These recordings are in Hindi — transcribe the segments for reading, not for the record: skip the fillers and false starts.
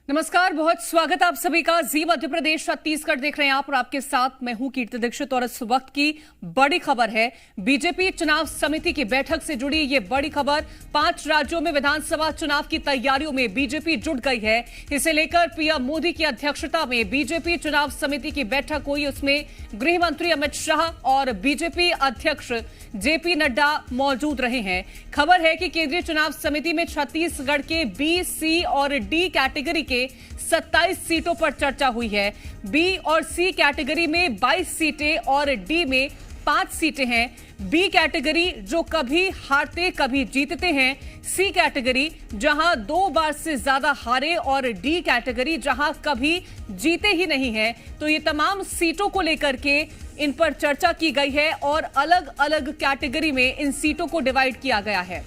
नमस्कार, बहुत स्वागत आप सभी का। जी मध्य प्रदेश छत्तीसगढ़ देख रहे हैं आप और आपके साथ मैं हूं कीर्ति दीक्षित। और इस वक्त की बड़ी खबर है बीजेपी चुनाव समिति की बैठक से जुड़ी ये बड़ी खबर। 5 राज्यों में विधानसभा चुनाव की तैयारियों में बीजेपी जुट गई है। इसे लेकर पीएम मोदी की अध्यक्षता में बीजेपी चुनाव समिति की बैठक हुई। उसमें गृह मंत्री अमित शाह और बीजेपी अध्यक्ष जेपी नड्डा मौजूद रहे हैं। खबर है कि केंद्रीय चुनाव समिति में छत्तीसगढ़ के बी, सी और डी कैटेगरी के 27 सीटों पर चर्चा हुई है। बी और सी कैटेगरी में 22 सीटें और डी में 5 सीटें हैं। बी कैटेगरी जो कभी हारते कभी जीतते हैं, सी कैटेगरी जहां 2 बार से ज्यादा हारे और डी कैटेगरी जहां कभी जीते ही नहीं है। तो ये तमाम सीटों को लेकर के इन पर चर्चा की गई है और अलग अलग कैटेगरी में इन सीटों को डिवाइड किया गया है।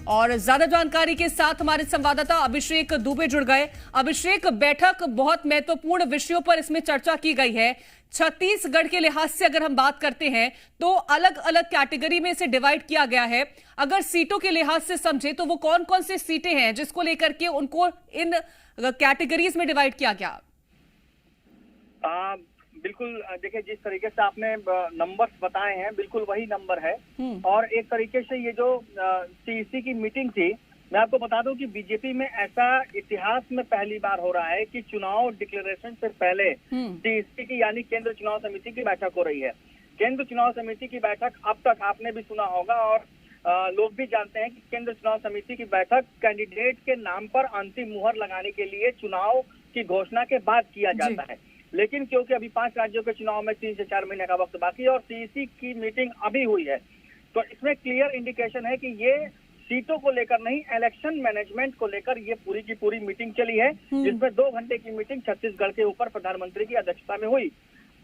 और ज्यादा जानकारी के साथ हमारे संवाददाता अभिषेक दुबे जुड़ गए। अभिषेक, बैठक बहुत महत्वपूर्ण विषयों पर इसमें चर्चा की गई है। छत्तीसगढ़ के लिहाज से अगर हम बात करते हैं तो अलग अलग कैटेगरी में इसे डिवाइड किया गया है। अगर सीटों के लिहाज से समझे तो वो कौन कौन सी सीटें हैं जिसको लेकर के उनको इन कैटेगरीज में डिवाइड किया गया? बिल्कुल, देखिए जिस तरीके से आपने नंबर्स बताए हैं बिल्कुल वही नंबर है। और एक तरीके से ये जो सीईसी की मीटिंग थी, मैं आपको बता दूं कि बीजेपी में ऐसा इतिहास में पहली बार हो रहा है कि चुनाव डिक्लेरेशन से पहले सीईसी की यानी केंद्र चुनाव समिति की बैठक हो रही है। केंद्र चुनाव समिति की बैठक अब तक आपने भी सुना होगा और लोग भी जानते हैं कि केंद्र चुनाव समिति की बैठक कैंडिडेट के नाम पर अंतिम मुहर लगाने के लिए चुनाव की घोषणा के बाद किया जाता है। लेकिन क्योंकि अभी 5 राज्यों के चुनाव में 3 से 4 महीने का वक्त बाकी है और सीईसी की मीटिंग अभी हुई है, तो इसमें क्लियर इंडिकेशन है कि ये सीटों को लेकर नहीं, इलेक्शन मैनेजमेंट को लेकर ये पूरी की पूरी मीटिंग चली है, जिसमें 2 घंटे की मीटिंग छत्तीसगढ़ के ऊपर प्रधानमंत्री की अध्यक्षता में हुई।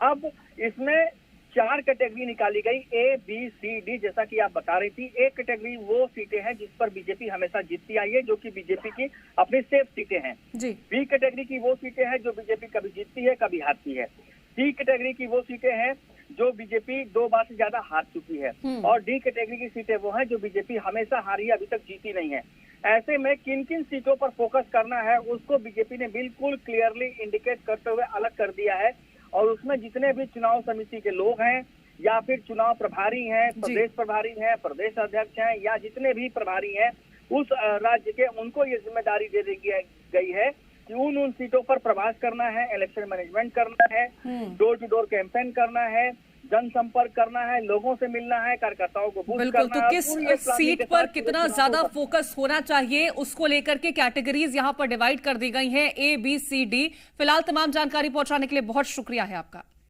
अब इसमें 4 कैटेगरी निकाली गई, ए, बी, सी, डी, जैसा कि आप बता रही थी। ए कैटेगरी वो सीटें हैं जिस पर बीजेपी हमेशा जीतती आई है, जो कि बीजेपी की अपनी सेफ सीटें हैं। बी कैटेगरी की वो सीटें हैं जो बीजेपी कभी जीतती है कभी हारती है। सी कैटेगरी की वो सीटें हैं जो बीजेपी 2 बार से ज्यादा हार चुकी है। और डी कैटेगरी की सीटें वो हैं जो बीजेपी हमेशा हारी, अभी तक जीती नहीं है। ऐसे में किन किन सीटों पर फोकस करना है उसको बीजेपी ने बिल्कुल क्लियरली इंडिकेट करते हुए अलग कर दिया है। और उसमें जितने भी चुनाव समिति के लोग हैं या फिर चुनाव प्रभारी हैं, प्रदेश प्रभारी हैं, प्रदेश अध्यक्ष हैं या जितने भी प्रभारी हैं उस राज्य के, उनको ये जिम्मेदारी दे दी गई है कि उन सीटों पर प्रवास करना है, इलेक्शन मैनेजमेंट करना है, डोर टू डोर कैंपेन करना है, जनसंपर्क करना है, लोगों से मिलना है, कार्यकर्ताओं को बूस्ट करना है। तो किस सीट पर कितना ज्यादा फोकस होना चाहिए उसको लेकर के कैटेगरीज यहां पर डिवाइड कर दी गई हैं, ए, बी, सी, डी। फिलहाल तमाम जानकारी पहुंचाने के लिए बहुत शुक्रिया है आपका।